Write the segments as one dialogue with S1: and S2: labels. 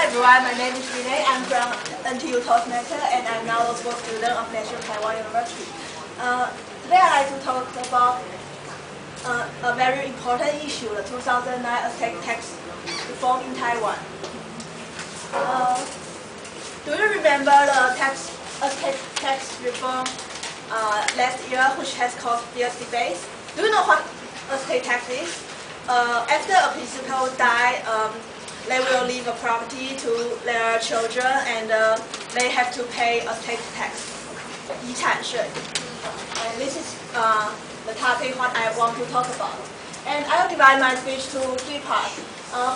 S1: everyone, my name is Renee. I'm from NTUTM and I'm now a law student of National Taiwan University. Today I'd like to talk about a very important issue, the 2009 estate tax reform in Taiwan. Do you remember the estate tax reform last year, which has caused fierce debates? Do you know what estate tax is? After a principal dies, they will leave a property to their children, and they have to pay estate tax, 遗产税. And this is the topic what I want to talk about. And I will divide my speech to three parts.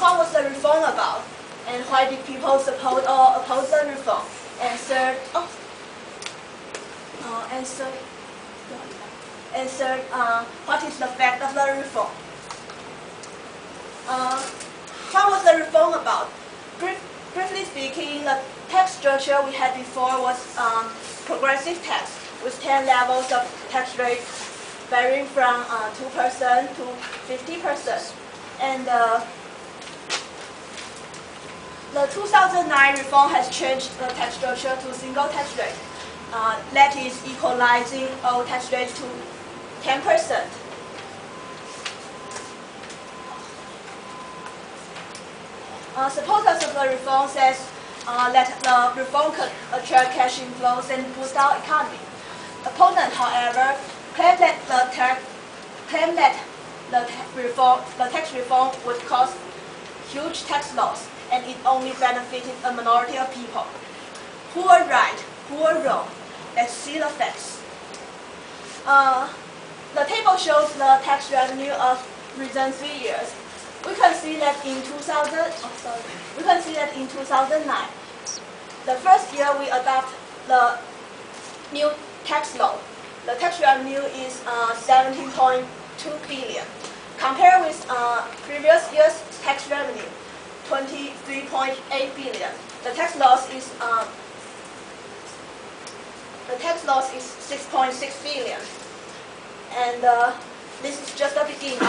S1: What was the reform about? And why did people support or oppose the reform? And third, what is the fact of the reform? What was the reform about? Briefly speaking, the tax structure we had before was progressive tax with 10 levels of tax rate varying from 2% to 50%. And the 2009 reform has changed the tax structure to single tax rate. That is equalizing all tax rates to 10%. Supporters of the reform says that the reform could attract cash inflows and boost our economy. Opponents, however, claim that the tax reform would cause huge tax loss, and it only benefited a minority of people. Who are right? Who are wrong? Let's see the facts. The table shows the tax revenue of recent 3 years. We can see that in 2009, the first year we adopt the new tax law. The tax revenue is 17.2 billion. Compared with previous year's tax revenue, 23.8 billion. The tax loss is 6.6 billion. And this is just the beginning.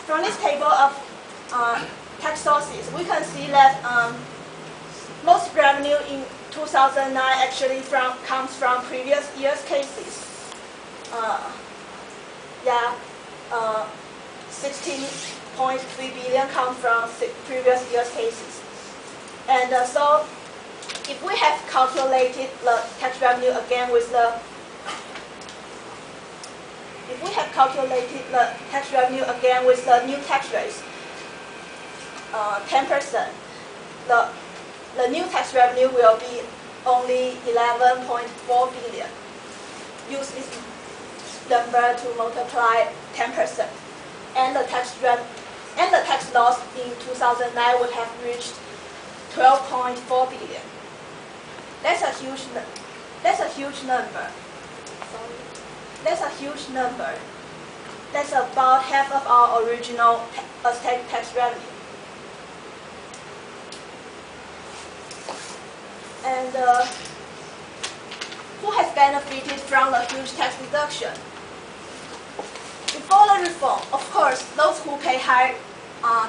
S1: From this table of tax sources, we can see that most revenue in 2009 actually comes from previous year's cases. 16.3 billion come from previous year's cases. And so, if we have calculated the tax revenue again with the new tax rates, 10%, the new tax revenue will be only 11.4 billion. Use this number to multiply 10%, and the tax loss in 2009 would have reached 12.4 billion. That's a huge number. That's a huge number. That's about half of our original estate tax revenue. And who has benefited from the huge tax deduction? Before the reform, of course, those who pay high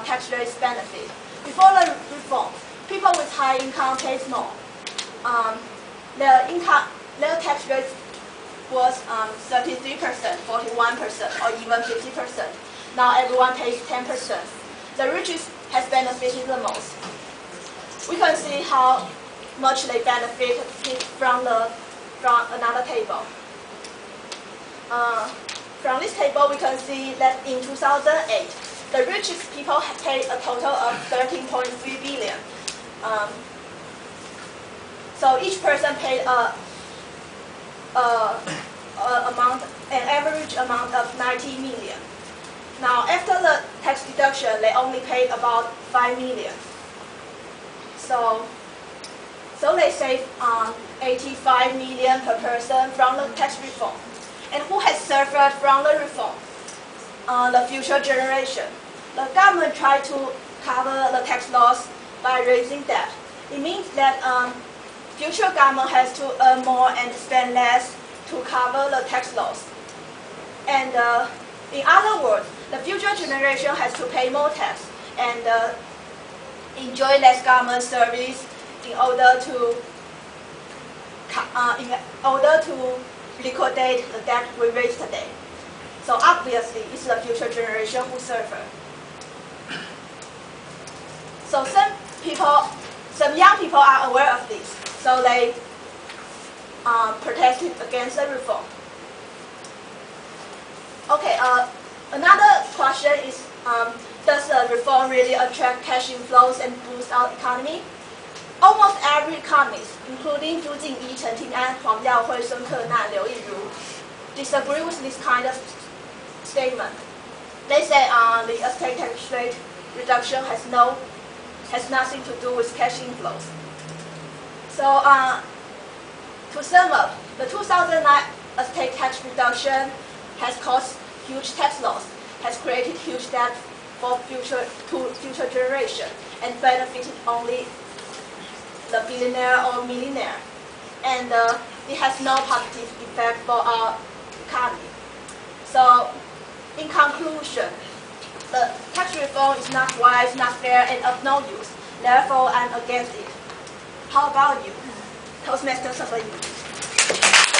S1: tax rates benefit. Before the reform, people with high income paid more. Their tax rate was 33%, 41%, or even 50%. Now everyone pays 10%. The richest has benefited the most. We can see how much they benefit from another table. From this table, we can see that in 2008, the richest people have paid a total of 13.3 billion. So each person paid an average amount of 90 million. Now, after the tax deduction, they only paid about 5 million. So they save 85 million per person from the tax reform. And who has suffered from the reform? The future generation. The government tried to cover the tax loss by raising debt. It means that future government has to earn more and spend less to cover the tax loss. And in other words, the future generation has to pay more tax, and enjoy less government service in order to liquidate the debt we raise today. So obviously, it's the future generation who suffer. So some young people are aware of this, so they protested against the reform. Okay, another question is, does the reform really attract cash inflows and boost our economy? Almost every economist, including Zhu Jingyi, Chen Ting'an, Huang Yaohui, Sun Kenan, Liu Yinru, disagree with this kind of statement. They say the estate tax rate reduction has nothing to do with cash inflows. So to sum up, the 2009 estate tax reduction has caused huge tax loss, has created huge debt for future generation, and benefited only the billionaire or millionaire. And it has no positive effect for our economy. So, in conclusion, the tax reform is not wise, not fair, and of no use. Therefore, I'm against it. How about you? Toastmasters of the youth.